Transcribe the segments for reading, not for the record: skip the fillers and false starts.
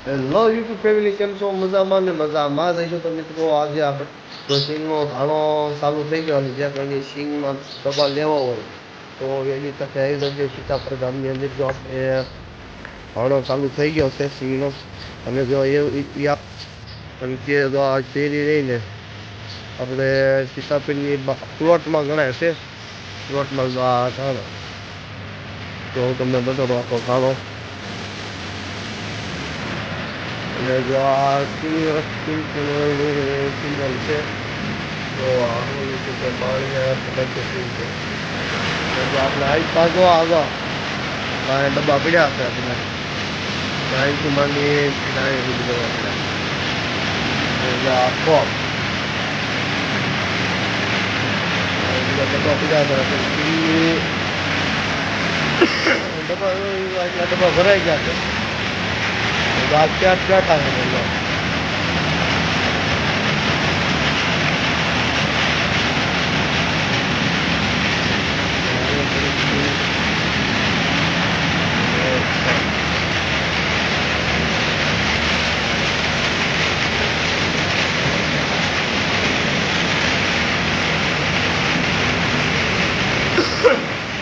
Hello YouTube family, કેમ છો? મજામાં ને મજામાં રહીશો તો મિત્રો. આજે આપણે તો સિંગનો ધાણો ચાલુ થઈ ગયો છે. જ્યાં કંઈ સિંગમાં દબા લેવો હોય તો એની તકે આવી જશે સીતાપર ગામની અંદર. જો આપણે ધાણો ચાલુ થઈ ગયો છે સિંગનો, અને જો અને તે જો આ શેરી રહીને આપણે સીતાપરની પ્લોટમાં ગણાય છે. પ્લોટમાં જો આ ધાણો, તો હું તમને બતાવો આખો ધાણો. અને જો આ સિંગલ છે, તો આનું કે પાણી સિંગ છે. જો આપણે આસપાસ જો આગળ ડબ્બા પડ્યા છે. આપણે અહીંથી માંડી ડબ્બા પડ્યા, ડબ્બા પડ્યા છે. ડબ્બા ભરાઈ ગયા છે. આ ક્યાં ક્યાં થાય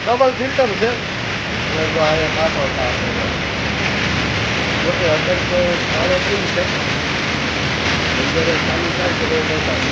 ડબલ ફિલ્ટર છે. જો અહીંયા કાઢો ઓકે. અત્યારે તો સારો કેવું છે, અંદર ચાલુ થાય તો બતાવે.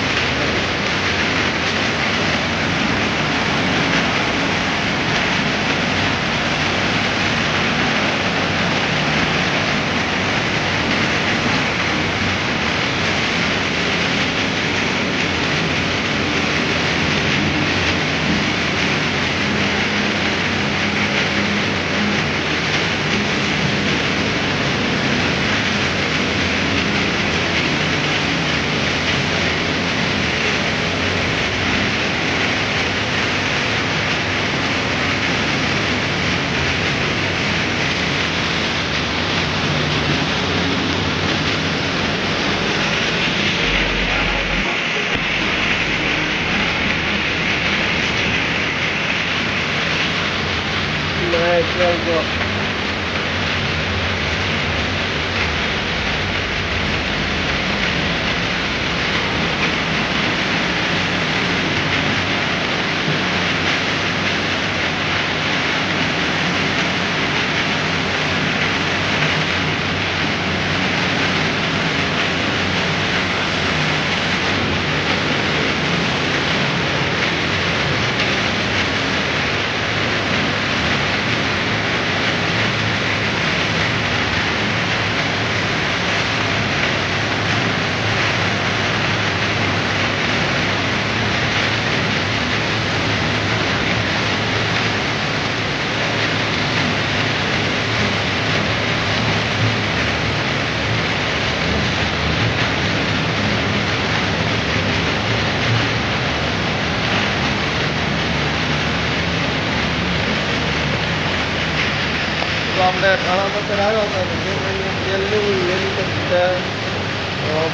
જો આપણે ઘણા બધા આવ્યો હતા. જે કોઈને તેલ લેવું એની તરીકે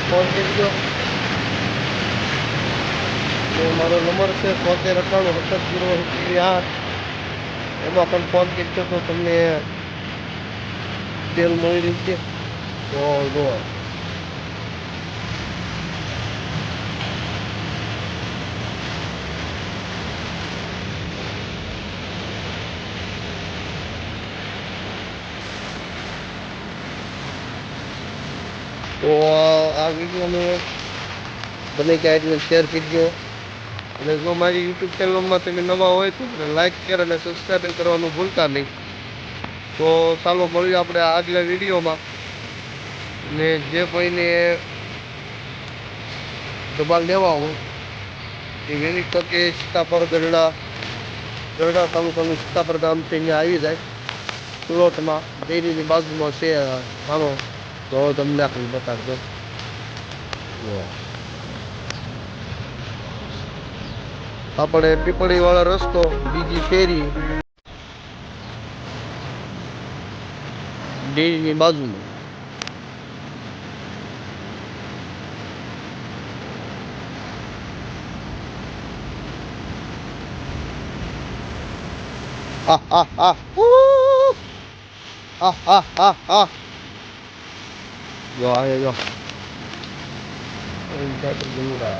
ફોન કરજો. તો મારો નંબર છે 7398 એમાં પણ ફોન કરજો તો તમને તેલ મળી રહેશે. તો જો તો આ વિડીયોને બને ક્યાં એટલે શેર કરજો. અને જો મારી યુટ્યુબ ચેનલમાં તમે નવા હોય તો લાઈક શેર અને સબસ્ક્રાઈબ કરવાનું ભૂલતા નહીં. તો ચાલો મળીએ આપણે આગલા વિડીયોમાં. ને જે કોઈને દબાણ લેવા હોય એ વહેલી તકે સીતાપર ગરડા તાલુકાનું સીતાપર ગામથી અહીંયા આવી જાય. પ્લોટમાં ડેરીની બાજુમાં છે માનો, તો તમને આખી બતાવજો. આપણે પીપળી વાળા રસ્તો, બીજી ફેરી, ડેરીની બાજુમાં. હા હા હા હા હા હા હા. જો આ જો અહીં જાય તો જમરા